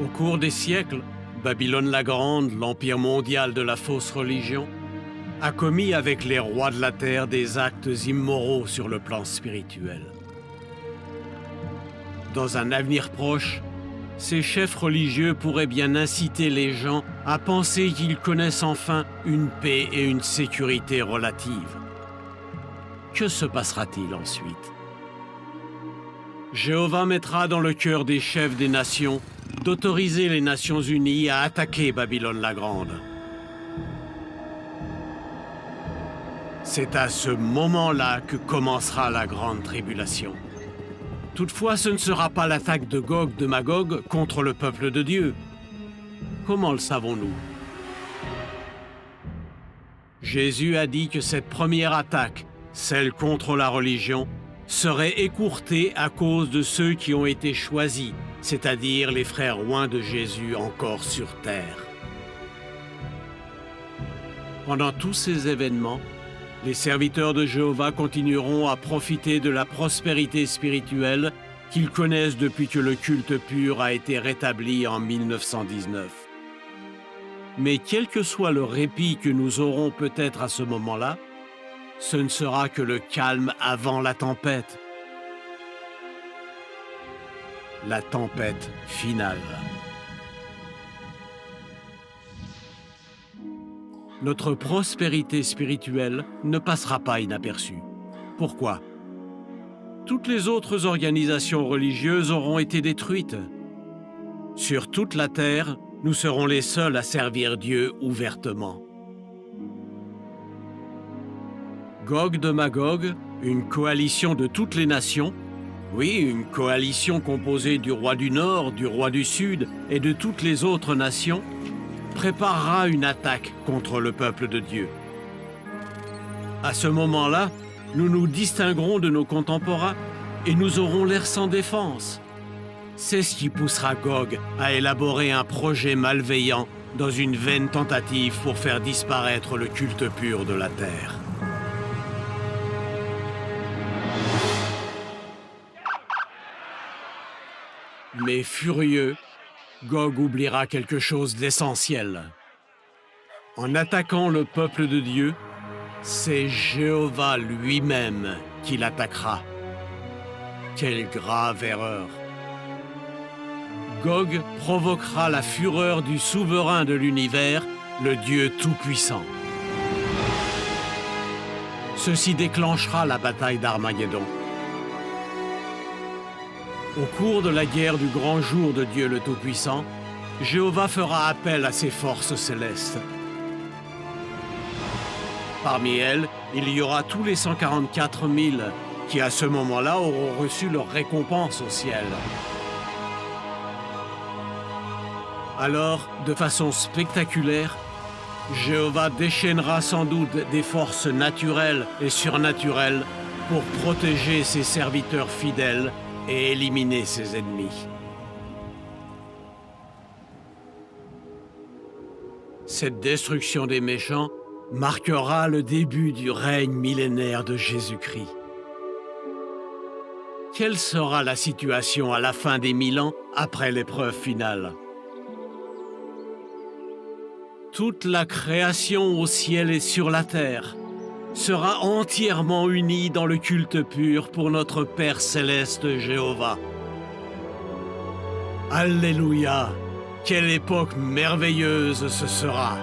Au cours des siècles, Babylone la Grande, l'empire mondial de la fausse religion, a commis avec les rois de la terre des actes immoraux sur le plan spirituel. Dans un avenir proche, ces chefs religieux pourraient bien inciter les gens à penser qu'ils connaissent enfin une paix et une sécurité relatives. Que se passera-t-il ensuite? Jéhovah mettra dans le cœur des chefs des nations d'autoriser les Nations Unies à attaquer Babylone la Grande. C'est à ce moment-là que commencera la grande tribulation. Toutefois, ce ne sera pas l'attaque de Gog de Magog contre le peuple de Dieu. Comment le savons-nous? Jésus a dit que cette première attaque, celle contre la religion, serait écourtée à cause de ceux qui ont été choisis, c'est-à-dire les frères oints de Jésus encore sur terre. Pendant tous ces événements, les serviteurs de Jéhovah continueront à profiter de la prospérité spirituelle qu'ils connaissent depuis que le culte pur a été rétabli en 1919. Mais quel que soit le répit que nous aurons peut-être à ce moment-là, ce ne sera que le calme avant la tempête. La tempête finale. Notre prospérité spirituelle ne passera pas inaperçue. Pourquoi? Toutes les autres organisations religieuses auront été détruites. Sur toute la terre, nous serons les seuls à servir Dieu ouvertement. Gog de Magog, une coalition de toutes les nations, oui, une coalition composée du roi du Nord, du roi du Sud et de toutes les autres nations, préparera une attaque contre le peuple de Dieu. À ce moment-là, nous nous distinguerons de nos contemporains et nous aurons l'air sans défense. C'est ce qui poussera Gog à élaborer un projet malveillant dans une vaine tentative pour faire disparaître le culte pur de la terre. Mais furieux, Gog oubliera quelque chose d'essentiel. En attaquant le peuple de Dieu, c'est Jéhovah lui-même qui l'attaquera. Quelle grave erreur! Gog provoquera la fureur du souverain de l'univers, le Dieu Tout-Puissant. Ceci déclenchera la bataille d'Armageddon. Au cours de la guerre du grand jour de Dieu le Tout-Puissant, Jéhovah fera appel à ses forces célestes. Parmi elles, il y aura tous les 144 000 qui, à ce moment-là, auront reçu leur récompense au ciel. Alors, de façon spectaculaire, Jéhovah déchaînera sans doute des forces naturelles et surnaturelles pour protéger ses serviteurs fidèles et éliminer ses ennemis. Cette destruction des méchants marquera le début du règne millénaire de Jésus-Christ. Quelle sera la situation à la fin des 1000 ans après l'épreuve finale? Toute la création au ciel et sur la terre sera entièrement unie dans le culte pur pour notre Père céleste Jéhovah. Alléluia! Quelle époque merveilleuse ce sera!